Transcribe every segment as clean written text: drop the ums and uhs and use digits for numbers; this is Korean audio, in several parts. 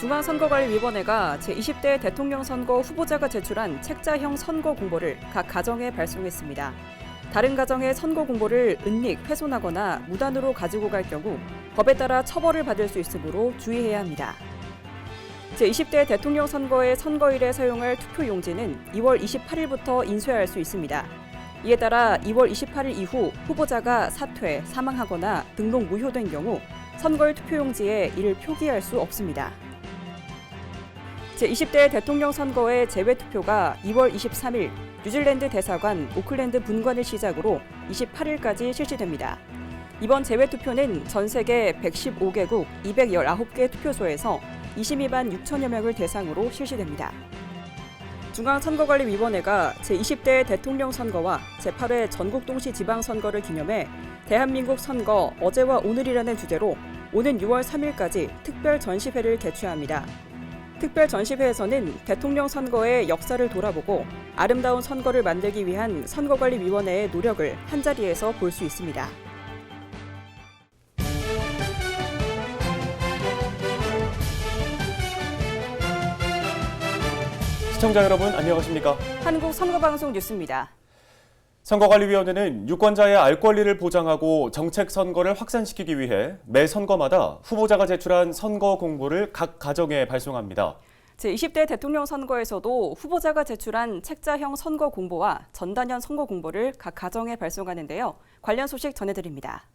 중앙선거관리위원회가 제20대 대통령 선거 후보자가 제출한 책자형 선거 공보를 각 가정에 발송했습니다. 다른 가정의 선거 공보를 은닉, 훼손하거나 무단으로 가지고 갈 경우 법에 따라 처벌을 받을 수 있으므로 주의해야 합니다. 제20대 대통령 선거의 선거일에 사용할 투표용지는 2월 28일부터 인쇄할 수 있습니다. 이에 따라 2월 28일 이후 후보자가 사퇴, 사망하거나 등록 무효된 경우 선거일 투표용지에 이를 표기할 수 없습니다. 제20대 대통령 선거의 재외투표가 2월 23일 뉴질랜드 대사관, 오클랜드 분관을 시작으로 28일까지 실시됩니다. 이번 재외투표는 전 세계 115개국 219개 투표소에서 22만 6천여 명을 대상으로 실시됩니다. 중앙선거관리위원회가 제20대 대통령 선거와 제8회 전국동시 지방선거를 기념해 대한민국 선거 어제와 오늘이라는 주제로 오는 6월 3일까지 특별 전시회를 개최합니다. 특별 전시회에서는 대통령 선거의 역사를 돌아보고 아름다운 선거를 만들기 위한 선거관리위원회의 노력을 한자리에서 볼 수 있습니다. 시청자 여러분 안녕하십니까? 한국선거방송 뉴스입니다. 선거관리위원회는 유권자의 알 권리를 보장하고 정책 선거를 확산시키기 위해 매 선거마다 후보자가 제출한 선거 공보를 각 가정에 발송합니다. 제20대 대통령 선거에서도 후보자가 제출한 책자형 선거 공보와 전단현 선거 공보를 각 가정에 발송하는데요. 관련 소식 전해드립니다.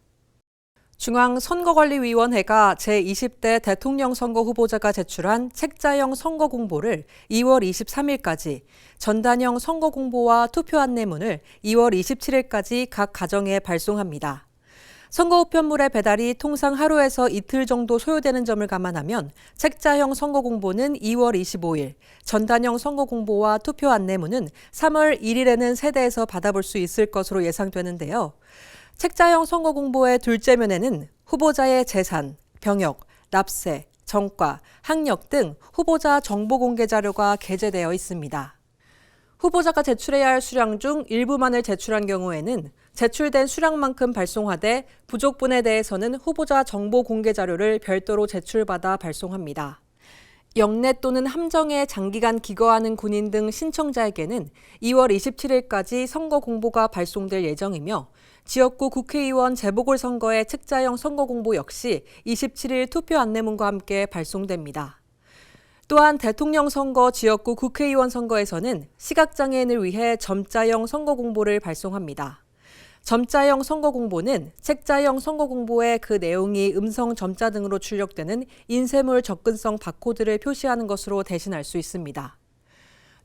중앙선거관리위원회가 제20대 대통령 선거 후보자가 제출한 책자형 선거 공보를 2월 23일까지, 전단형 선거 공보와 투표 안내문을 2월 27일까지 각 가정에 발송합니다. 선거 우편물의 배달이 통상 하루에서 이틀 정도 소요되는 점을 감안하면 책자형 선거 공보는 2월 25일, 전단형 선거 공보와 투표 안내문은 3월 1일에는 세대에서 받아볼 수 있을 것으로 예상되는데요. 책자형 선거 공보의 둘째 면에는 후보자의 재산, 병역, 납세, 정과, 학력 등 후보자 정보 공개 자료가 게재되어 있습니다. 후보자가 제출해야 할 수량 중 일부만을 제출한 경우에는 제출된 수량만큼 발송하되 부족 분에 대해서는 후보자 정보 공개 자료를 별도로 제출받아 발송합니다. 영내 또는 함정에 장기간 기거하는 군인 등 신청자에게는 2월 27일까지 선거 공보가 발송될 예정이며 지역구 국회의원 재보궐선거의 책자형 선거 공보 역시 27일 투표 안내문과 함께 발송됩니다. 또한 대통령 선거 지역구 국회의원 선거에서는 시각장애인을 위해 점자형 선거 공보를 발송합니다. 점자형 선거 공보는 책자형 선거 공보에 그 내용이 음성 점자 등으로 출력되는 인쇄물 접근성 바코드를 표시하는 것으로 대신할 수 있습니다.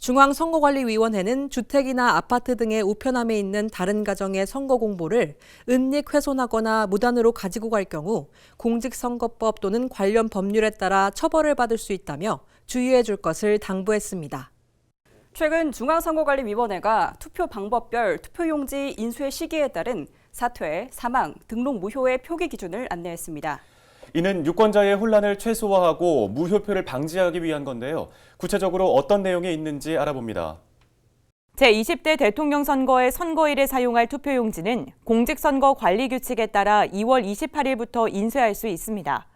중앙선거관리위원회는 주택이나 아파트 등의 우편함에 있는 다른 가정의 선거 공보를 은닉, 훼손하거나 무단으로 가지고 갈 경우 공직선거법 또는 관련 법률에 따라 처벌을 받을 수 있다며 주의해 줄 것을 당부했습니다. 최근 중앙선거관리위원회가 투표 방법별 투표용지 인쇄 시기에 따른 사퇴, 사망, 등록 무효의 표기 기준을 안내했습니다. 이는 유권자의 혼란을 최소화하고 무효표를 방지하기 위한 건데요. 구체적으로 어떤 내용이 있는지 알아봅니다. 제20대 대통령 선거의 선거일에 사용할 투표용지는 공직선거관리규칙에 따라 2월 28일부터 인쇄할 수 있습니다.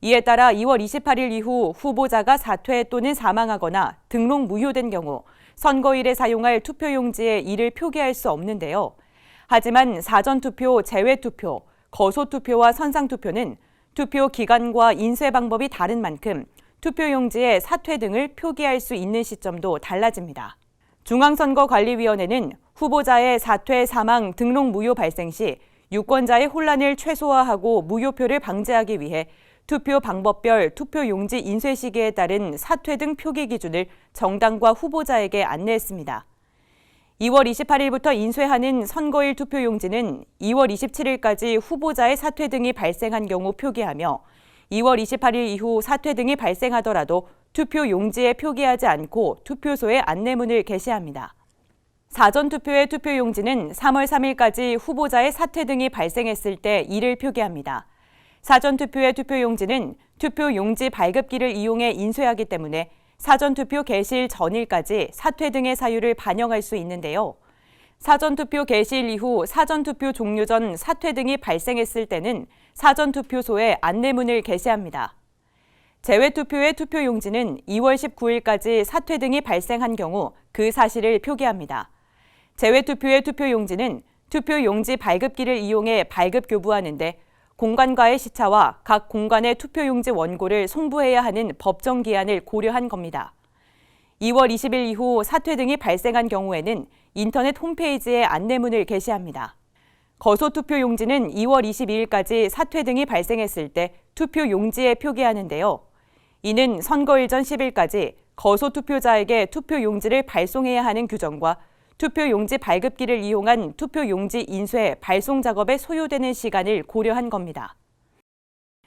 이에 따라 2월 28일 이후 후보자가 사퇴 또는 사망하거나 등록 무효된 경우 선거일에 사용할 투표용지에 이를 표기할 수 없는데요. 하지만 사전투표, 재외투표, 거소투표와 선상투표는 투표 기간과 인쇄 방법이 다른 만큼 투표용지에 사퇴 등을 표기할 수 있는 시점도 달라집니다. 중앙선거관리위원회는 후보자의 사퇴, 사망, 등록 무효 발생 시 유권자의 혼란을 최소화하고 무효표를 방지하기 위해 투표 방법별 투표용지 인쇄 시기에 따른 사퇴 등 표기 기준을 정당과 후보자에게 안내했습니다. 2월 28일부터 인쇄하는 선거일 투표용지는 2월 27일까지 후보자의 사퇴 등이 발생한 경우 표기하며 2월 28일 이후 사퇴 등이 발생하더라도 투표용지에 표기하지 않고 투표소에 안내문을 게시합니다. 사전투표의 투표용지는 3월 3일까지 후보자의 사퇴 등이 발생했을 때 이를 표기합니다. 사전투표의 투표용지는 투표용지 발급기를 이용해 인쇄하기 때문에 사전투표 개시일 전일까지 사퇴 등의 사유를 반영할 수 있는데요. 사전투표 개시일 이후 사전투표 종료 전 사퇴 등이 발생했을 때는 사전투표소에 안내문을 게시합니다. 재외투표의 투표용지는 2월 19일까지 사퇴 등이 발생한 경우 그 사실을 표기합니다. 재외투표의 투표용지는 투표용지 발급기를 이용해 발급 교부하는데 공관과의 시차와 각 공관의 투표용지 원고를 송부해야 하는 법정 기한을 고려한 겁니다. 2월 20일 이후 사퇴 등이 발생한 경우에는 인터넷 홈페이지에 안내문을 게시합니다. 거소투표용지는 2월 22일까지 사퇴 등이 발생했을 때 투표용지에 표기하는데요. 이는 선거일 전 10일까지 거소투표자에게 투표용지를 발송해야 하는 규정과 투표용지 발급기를 이용한 투표용지 인쇄, 발송 작업에 소요되는 시간을 고려한 겁니다.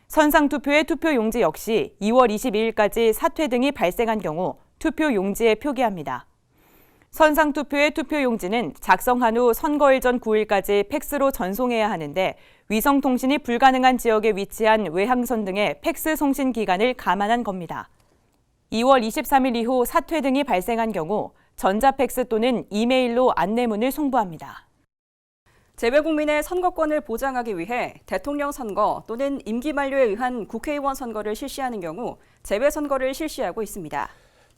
선상투표의 투표용지 역시 2월 22일까지 사퇴 등이 발생한 경우 투표용지에 표기합니다. 선상투표의 투표용지는 작성한 후 선거일 전 9일까지 팩스로 전송해야 하는데 위성통신이 불가능한 지역에 위치한 외항선 등의 팩스 송신 기간을 감안한 겁니다. 2월 23일 이후 사퇴 등이 발생한 경우 전자팩스 또는 이메일로 안내문을 송부합니다. 재외국민의 선거권을 보장하기 위해 대통령 선거 또는 임기 만료에 의한 국회의원 선거를 실시하는 경우 재외선거를 실시하고 있습니다.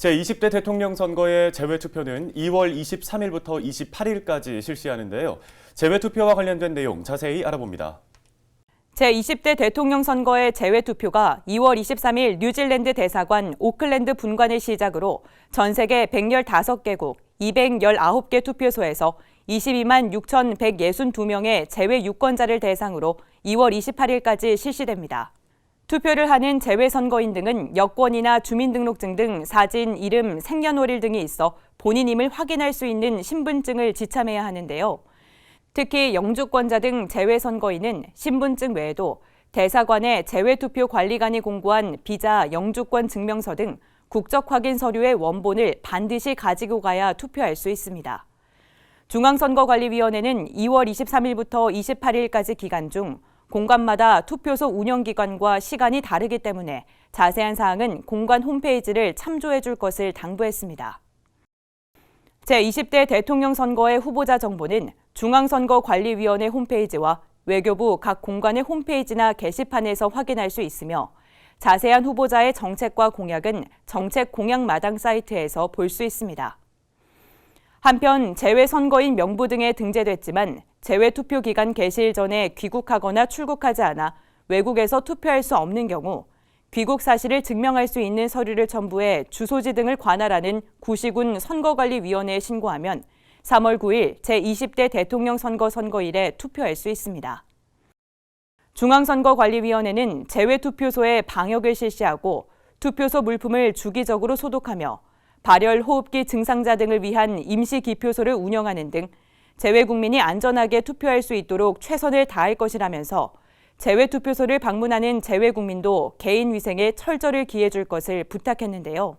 제20대 대통령 선거의 재외투표는 2월 23일부터 28일까지 실시하는데요. 재외투표와 관련된 내용 자세히 알아봅니다. 제20대 대통령 선거의 재외투표가 2월 23일 뉴질랜드 대사관 오클랜드 분관을 시작으로 전 세계 115개국 219개 투표소에서 22만 6,162명의 재외 유권자를 대상으로 2월 28일까지 실시됩니다. 투표를 하는 재외선거인 등은 여권이나 주민등록증 등 사진, 이름, 생년월일 등이 있어 본인임을 확인할 수 있는 신분증을 지참해야 하는데요. 특히 영주권자 등 재외선거인은 신분증 외에도 대사관의 재외투표관리관이 공고한 비자, 영주권 증명서 등 국적 확인 서류의 원본을 반드시 가지고 가야 투표할 수 있습니다. 중앙선거관리위원회는 2월 23일부터 28일까지 기간 중 공관마다 투표소 운영기관과 시간이 다르기 때문에 자세한 사항은 공관 홈페이지를 참조해 줄 것을 당부했습니다. 제20대 대통령 선거의 후보자 정보는 중앙선거관리위원회 홈페이지와 외교부 각 공관의 홈페이지나 게시판에서 확인할 수 있으며 자세한 후보자의 정책과 공약은 정책 공약 마당 사이트에서 볼 수 있습니다. 한편 재외선거인 명부 등에 등재됐지만 재외투표 기간 개시일 전에 귀국하거나 출국하지 않아 외국에서 투표할 수 없는 경우 귀국 사실을 증명할 수 있는 서류를 첨부해 주소지 등을 관할하는 구시군 선거관리위원회에 신고하면 3월 9일 제20대 대통령 선거일에 투표할 수 있습니다. 중앙선거관리위원회는 재외투표소에 방역을 실시하고 투표소 물품을 주기적으로 소독하며 발열, 호흡기 증상자 등을 위한 임시기표소를 운영하는 등 재외국민이 안전하게 투표할 수 있도록 최선을 다할 것이라면서 재외투표소를 방문하는 재외국민도 개인 위생에 철저를 기해 줄 것을 부탁했는데요.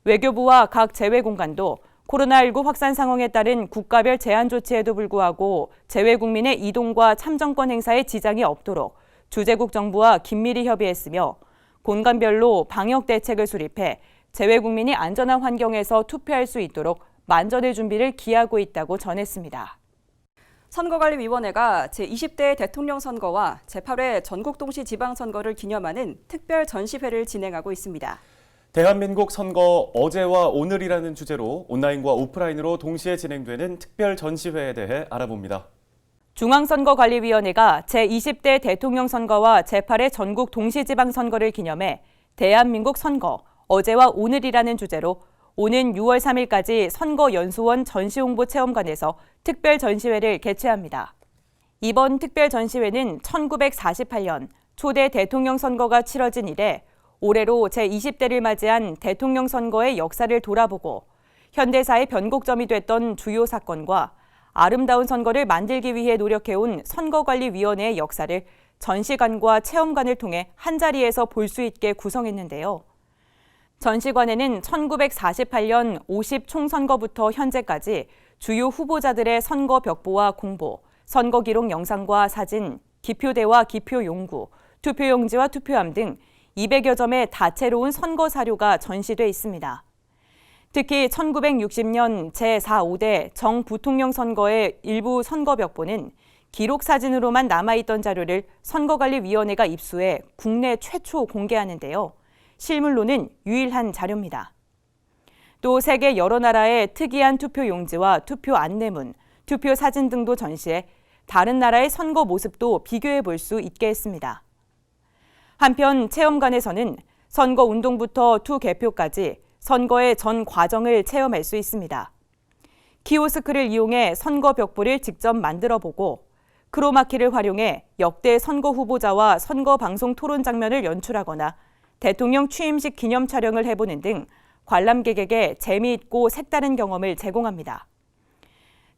외교부와 각 재외공관도 코로나19 확산 상황에 따른 국가별 제한 조치에도 불구하고 재외국민의 이동과 참정권 행사에 지장이 없도록 주재국 정부와 긴밀히 협의했으며 공간별로 방역 대책을 수립해 재외국민이 안전한 환경에서 투표할 수 있도록 만전의 준비를 기하고 있다고 전했습니다. 선거관리위원회가 제20대 대통령 선거와 제8회 전국동시 지방선거를 기념하는 특별 전시회를 진행하고 있습니다. 대한민국 선거 어제와 오늘이라는 주제로 온라인과 오프라인으로 동시에 진행되는 특별 전시회에 대해 알아봅니다. 중앙선거관리위원회가 제20대 대통령 선거와 제8회 전국 동시지방선거를 기념해 대한민국 선거 어제와 오늘이라는 주제로 오는 6월 3일까지 선거연수원 전시홍보체험관에서 특별 전시회를 개최합니다. 이번 특별 전시회는 1948년 초대 대통령 선거가 치러진 이래 올해로 제20대를 맞이한 대통령 선거의 역사를 돌아보고 현대사의 변곡점이 됐던 주요 사건과 아름다운 선거를 만들기 위해 노력해온 선거관리위원회의 역사를 전시관과 체험관을 통해 한자리에서 볼 수 있게 구성했는데요. 전시관에는 1948년 50 총선거부터 현재까지 주요 후보자들의 선거 벽보와 공보, 선거 기록 영상과 사진, 기표대와 기표 용구, 투표용지와 투표함 등 200여 점의 다채로운 선거 사료가 전시돼 있습니다. 특히 1960년 제4.5대 정부통령 선거의 일부 선거 벽보는 기록 사진으로만 남아있던 자료를 선거관리위원회가 입수해 국내 최초 공개하는데요. 실물로는 유일한 자료입니다. 또 세계 여러 나라의 특이한 투표 용지와 투표 안내문, 투표 사진 등도 전시해 다른 나라의 선거 모습도 비교해 볼 수 있게 했습니다. 한편 체험관에서는 선거 운동부터 투개표까지 선거의 전 과정을 체험할 수 있습니다. 키오스크를 이용해 선거 벽보를 직접 만들어 보고 크로마키를 활용해 역대 선거 후보자와 선거 방송 토론 장면을 연출하거나 대통령 취임식 기념 촬영을 해보는 등 관람객에게 재미있고 색다른 경험을 제공합니다.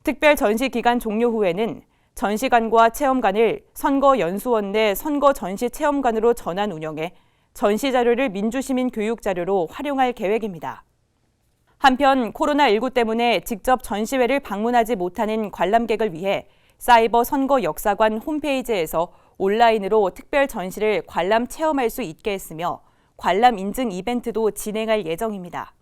특별 전시 기간 종료 후에는 전시관과 체험관을 선거연수원 내 선거 전시 체험관으로 전환 운영해 전시 자료를 민주시민 교육 자료로 활용할 계획입니다. 한편 코로나19 때문에 직접 전시회를 방문하지 못하는 관람객을 위해 사이버 선거 역사관 홈페이지에서 온라인으로 특별 전시를 관람 체험할 수 있게 했으며 관람 인증 이벤트도 진행할 예정입니다.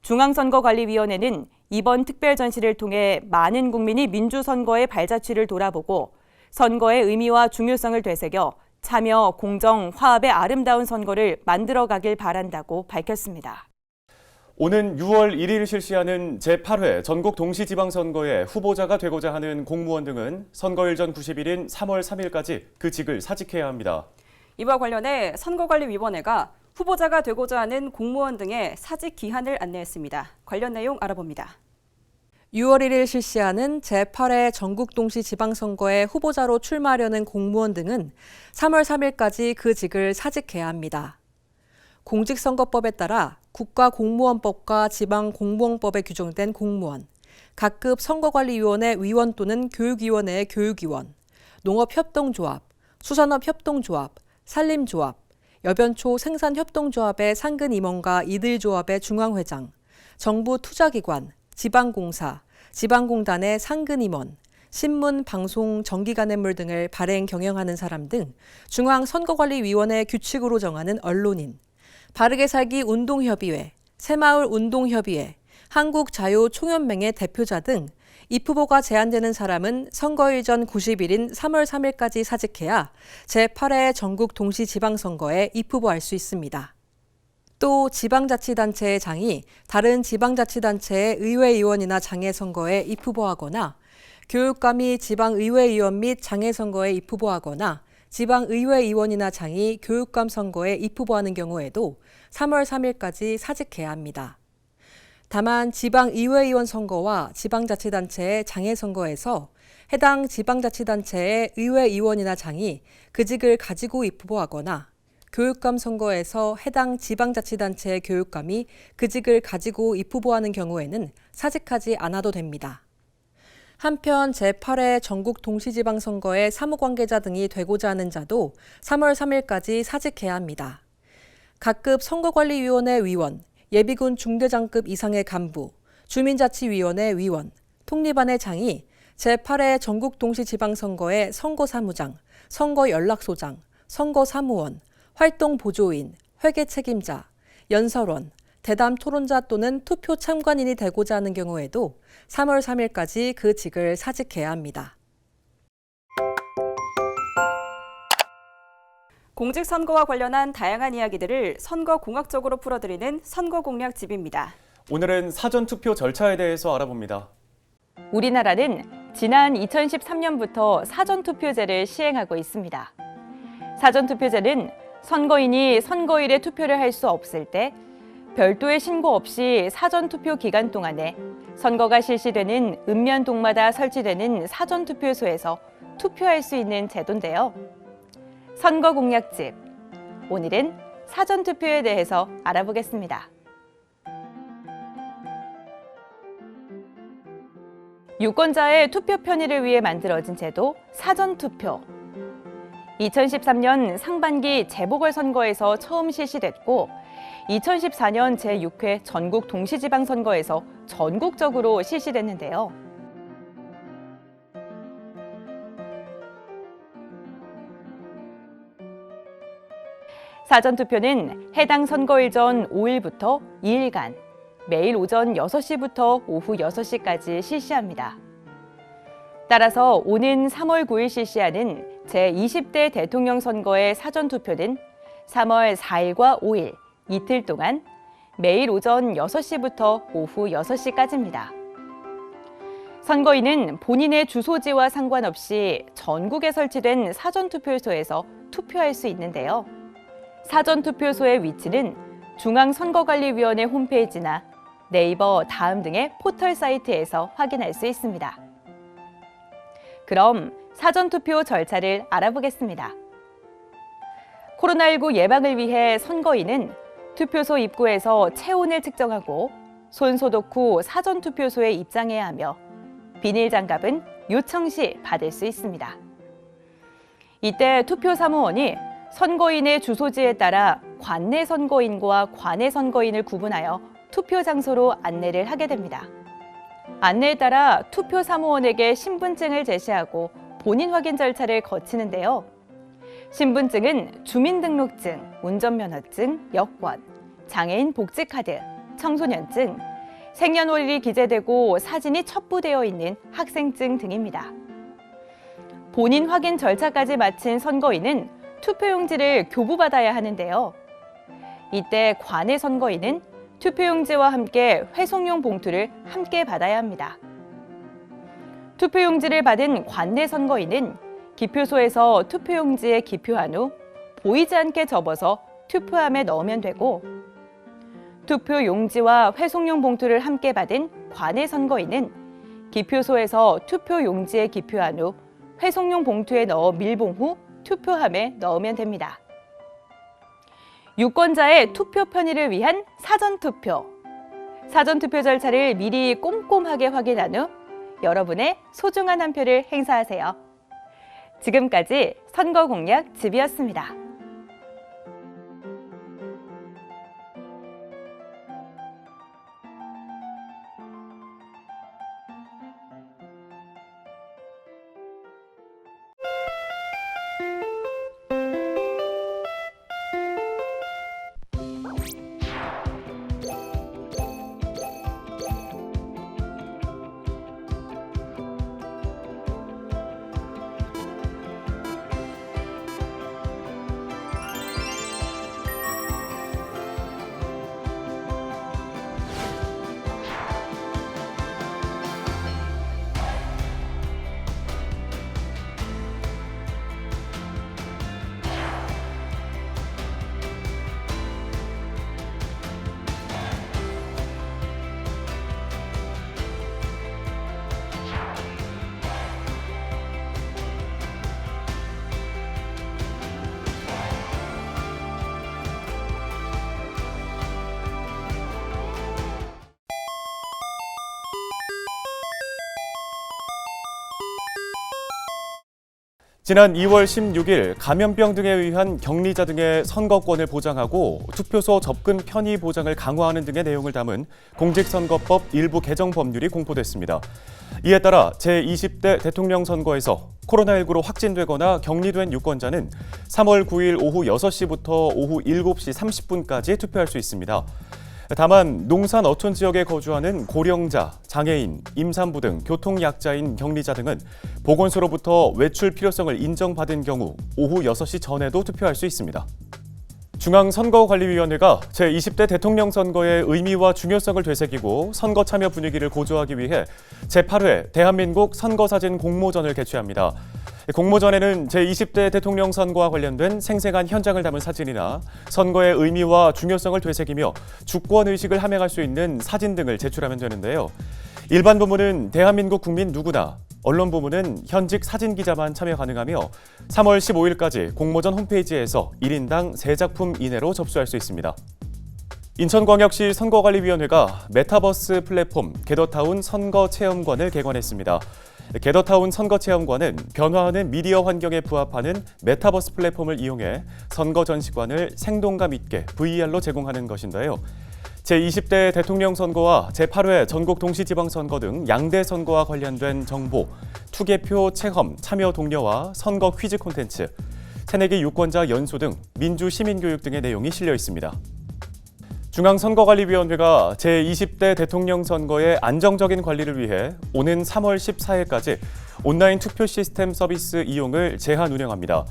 중앙선거관리위원회는 이번 특별 전시를 통해 많은 국민이 민주선거의 발자취를 돌아보고 선거의 의미와 중요성을 되새겨 참여, 공정, 화합의 아름다운 선거를 만들어가길 바란다고 밝혔습니다. 오는 6월 1일 실시하는 제8회 전국 동시지방선거에 후보자가 되고자 하는 공무원 등은 선거일 전 90일인 3월 3일까지 그 직을 사직해야 합니다. 이와 관련해 선거관리위원회가 후보자가 되고자 하는 공무원 등의 사직 기한을 안내했습니다. 관련 내용 알아봅니다. 6월 1일 실시하는 제8회 전국 동시지방선거에 후보자로 출마하려는 공무원 등은 3월 3일까지 그 직을 사직해야 합니다. 공직선거법에 따라 국가공무원법과 지방공무원법에 규정된 공무원, 각급 선거관리위원회 위원 또는 교육위원회의 교육위원, 농업협동조합, 수산업협동조합, 산림조합, 여변초 생산협동조합의 상근임원과 이들조합의 중앙회장, 정부 투자기관, 지방공사, 지방공단의 상근임원, 신문, 방송, 정기간행물 등을 발행, 경영하는 사람 등 중앙선거관리위원회 규칙으로 정하는 언론인, 바르게 살기 운동협의회, 새마을 운동협의회, 한국자유총연맹의 대표자 등 입후보가 제한되는 사람은 선거일 전 90일인 3월 3일까지 사직해야 제8회 전국 동시지방선거에 입후보할 수 있습니다. 또 지방자치단체의 장이 다른 지방자치단체의 의회의원이나 장애선거에 입후보하거나 교육감이 지방의회의원 및 장애선거에 입후보하거나 지방의회의원이나 장이 교육감 선거에 입후보하는 경우에도 3월 3일까지 사직해야 합니다. 다만 지방의회의원 선거와 지방자치단체의 장애선거에서 해당 지방자치단체의 의회의원이나 장이 그 직을 가지고 입후보하거나 교육감 선거에서 해당 지방자치단체의 교육감이 그 직을 가지고 입후보하는 경우에는 사직하지 않아도 됩니다. 한편 제8회 전국 동시지방선거에 사무관계자 등이 되고자 하는 자도 3월 3일까지 사직해야 합니다. 각급 선거관리위원회 위원, 예비군 중대장급 이상의 간부, 주민자치위원회 위원, 통립안의 장이 제8회 전국 동시지방선거에 선거사무장, 선거연락소장, 선거사무원, 활동보조인, 회계 책임자, 연설원, 대담 토론자 또는 투표 참관인이 되고자 하는 경우에도 3월 3일까지 그 직을 사직해야 합니다. 공직선거와 관련한 다양한 이야기들을 선거공학적으로 풀어드리는 선거공략집입니다. 오늘은 사전투표 절차에 대해서 알아봅니다. 우리나라는 지난 2013년부터 사전투표제를 시행하고 있습니다. 사전투표제는 선거인이 선거일에 투표를 할 수 없을 때 별도의 신고 없이 사전투표 기간 동안에 선거가 실시되는 읍면동마다 설치되는 사전투표소에서 투표할 수 있는 제도인데요. 선거공략집, 오늘은 사전투표에 대해서 알아보겠습니다. 유권자의 투표 편의를 위해 만들어진 제도 사전투표. 2013년 상반기 재보궐선거에서 처음 실시됐고 2014년 제6회 전국 동시지방선거에서 전국적으로 실시됐는데요. 사전투표는 해당 선거일 전 5일부터 2일간 매일 오전 6시부터 오후 6시까지 실시합니다. 따라서 오는 3월 9일 실시하는 제20대 대통령 선거의 사전투표는 3월 4일과 5일 이틀 동안 매일 오전 6시부터 오후 6시까지입니다. 선거인은 본인의 주소지와 상관없이 전국에 설치된 사전투표소에서 투표할 수 있는데요. 사전투표소의 위치는 중앙선거관리위원회 홈페이지나 네이버, 다음 등의 포털 사이트에서 확인할 수 있습니다. 그럼 사전투표 절차를 알아보겠습니다. 코로나19 예방을 위해 선거인은 투표소 입구에서 체온을 측정하고 손 소독 후 사전투표소에 입장해야 하며 비닐장갑은 요청 시 받을 수 있습니다. 이때 투표 사무원이 선거인의 주소지에 따라 관내 선거인과 관외 선거인을 구분하여 투표 장소로 안내를 하게 됩니다. 안내에 따라 투표 사무원에게 신분증을 제시하고 본인 확인 절차를 거치는데요. 신분증은 주민등록증, 운전면허증, 여권, 장애인 복지카드, 청소년증, 생년월일이 기재되고 사진이 첩부되어 있는 학생증 등입니다. 본인 확인 절차까지 마친 선거인은 투표용지를 교부받아야 하는데요. 이때 관외 선거인은 투표용지와 함께 회송용 봉투를 함께 받아야 합니다. 투표용지를 받은 관내 선거인은 기표소에서 투표용지에 기표한 후 보이지 않게 접어서 투표함에 넣으면 되고, 투표용지와 회송용 봉투를 함께 받은 관외 선거인은 기표소에서 투표용지에 기표한 후 회송용 봉투에 넣어 밀봉 후 투표함에 넣으면 됩니다. 유권자의 투표 편의를 위한 사전투표. 사전투표 절차를 미리 꼼꼼하게 확인한 후 여러분의 소중한 한 표를 행사하세요. 지금까지 선거 공약 집이었습니다. 지난 2월 16일 감염병 등에 의한 격리자 등의 선거권을 보장하고 투표소 접근 편의 보장을 강화하는 등의 내용을 담은 공직선거법 일부 개정 법률이 공포됐습니다. 이에 따라 제20대 대통령 선거에서 코로나19로 확진되거나 격리된 유권자는 3월 9일 오후 6시부터 오후 7시 30분까지 투표할 수 있습니다. 다만 농산 어촌 지역에 거주하는 고령자, 장애인, 임산부 등 교통약자인 격리자 등은 보건소로부터 외출 필요성을 인정받은 경우 오후 6시 전에도 투표할 수 있습니다. 중앙선거관리위원회가 제20대 대통령 선거의 의미와 중요성을 되새기고 선거 참여 분위기를 고조하기 위해 제8회 대한민국 선거사진 공모전을 개최합니다. 공모전에는 제20대 대통령 선거와 관련된 생생한 현장을 담은 사진이나 선거의 의미와 중요성을 되새기며 주권의식을 함양할 수 있는 사진 등을 제출하면 되는데요. 일반 부문은 대한민국 국민 누구나, 언론 부문은 현직 사진 기자만 참여 가능하며 3월 15일까지 공모전 홈페이지에서 1인당 3작품 이내로 접수할 수 있습니다. 인천광역시 선거관리위원회가 메타버스 플랫폼 게더타운 선거체험관을 개관했습니다. 게더타운 선거체험관은 변화하는 미디어 환경에 부합하는 메타버스 플랫폼을 이용해 선거 전시관을 생동감 있게 VR로 제공하는 것인데요. 제20대 대통령 선거와 제8회 전국 동시지방선거 등 양대 선거와 관련된 정보, 투개표 체험, 참여 독려와 선거 퀴즈 콘텐츠, 새내기 유권자 연수 등 민주 시민교육 등의 내용이 실려 있습니다. 중앙선거관리위원회가 제20대 대통령 선거의 안정적인 관리를 위해 오는 3월 14일까지 온라인 투표 시스템 서비스 이용을 제한 운영합니다.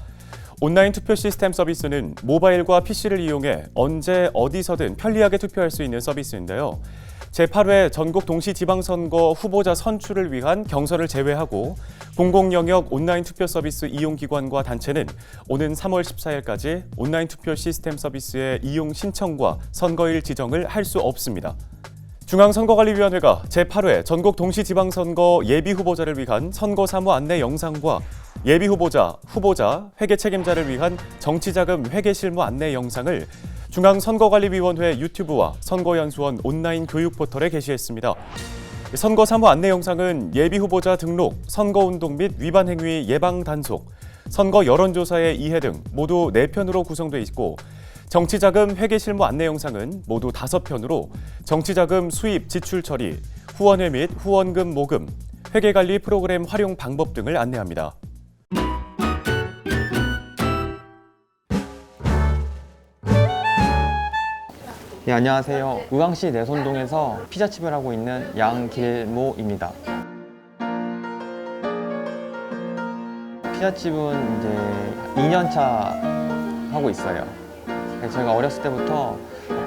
온라인 투표 시스템 서비스는 모바일과 PC를 이용해 언제 어디서든 편리하게 투표할 수 있는 서비스인데요. 제8회 전국 동시지방선거 후보자 선출을 위한 경선을 제외하고 공공영역 온라인 투표 서비스 이용기관과 단체는 오는 3월 14일까지 온라인 투표 시스템 서비스의 이용 신청과 선거일 지정을 할 수 없습니다. 중앙선거관리위원회가 제8회 전국 동시지방선거 예비후보자를 위한 선거사무 안내 영상과 예비후보자, 후보자, 회계 책임자를 위한 정치자금 회계 실무 안내 영상을 중앙선거관리위원회 유튜브와 선거연수원 온라인 교육 포털에 게시했습니다. 선거사무 안내 영상은 예비후보자 등록, 선거운동 및 위반 행위 예방 단속, 선거 여론조사의 이해 등 모두 4편으로 구성돼 있고 정치자금 회계 실무 안내 영상은 모두 5편으로 정치자금 수입 지출 처리, 후원회 및 후원금 모금, 회계관리 프로그램 활용 방법 등을 안내합니다. 네, 안녕하세요. 의왕시 내손동에서 피자집을 하고 있는 양길모입니다. 피자집은 이제 2년차 하고 있어요. 제가 어렸을 때부터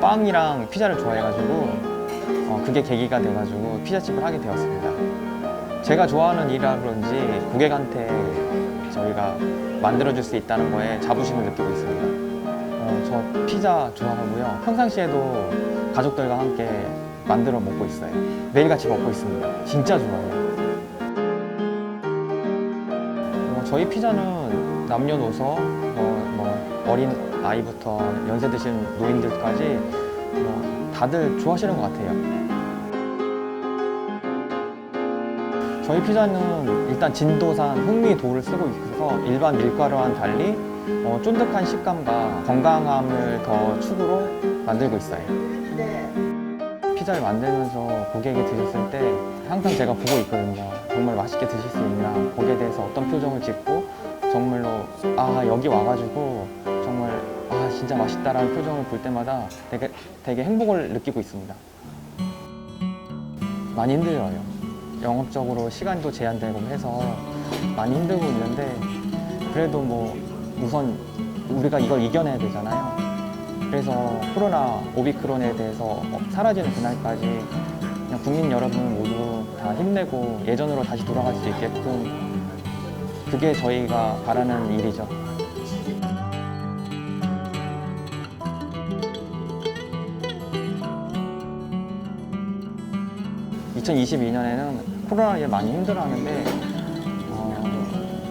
빵이랑 피자를 좋아해가지고 그게 계기가 돼가지고 피자집을 하게 되었습니다. 제가 좋아하는 일이라 그런지 고객한테 저희가 만들어줄 수 있다는 거에 자부심을 느끼고 있습니다. 저 피자 좋아하고요. 평상시에도 가족들과 함께 만들어 먹고 있어요. 매일같이 먹고 있습니다. 진짜 좋아해요. 저희 피자는 남녀노소, 어린 아이부터 연세 드신 노인들까지 다들 좋아하시는 것 같아요. 저희 피자는 일단 진도산 흑미도를 쓰고 있어서 일반 밀가루와는 달리 쫀득한 식감과 건강함을 더 추구로 만들고 있어요. 피자를 만들면서 고객이 드셨을 때 항상 제가 보고 있거든요. 정말 맛있게 드실 수 있나, 거기에 대해서 어떤 표정을 짓고 정말로 여기 와가지고 정말 진짜 맛있다라는 표정을 볼 때마다 되게 행복을 느끼고 있습니다. 많이 힘들어요. 영업적으로 시간도 제한되고 해서 많이 힘들고 있는데 그래도 우선 우리가 이걸 이겨내야 되잖아요. 그래서 코로나 오미크론에 대해서 사라지는 그날까지 그냥 국민 여러분 모두 다 힘내고 예전으로 다시 돌아갈 수 있게끔 그게 저희가 바라는 일이죠. 2022년에는 코로나를 많이 힘들어하는데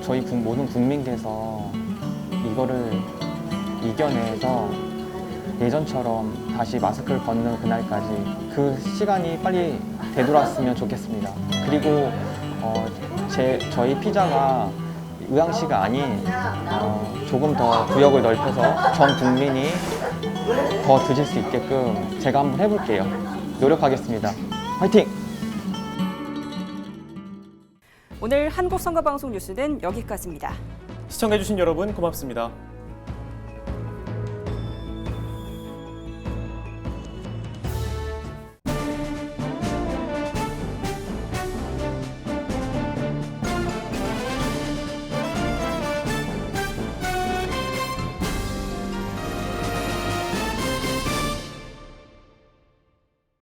저희 모든 국민께서 이거를 이겨내서 예전처럼 다시 마스크를 벗는 그날까지 그 시간이 빨리 되돌았으면 좋겠습니다. 그리고 저희 피자가 의왕시가 아닌 조금 더 구역을 넓혀서 전 국민이 더 드실 수 있게끔 제가 한번 해볼게요. 노력하겠습니다. 화이팅! 오늘 한국선거방송 뉴스는 여기까지입니다. 시청해주신 여러분 고맙습니다.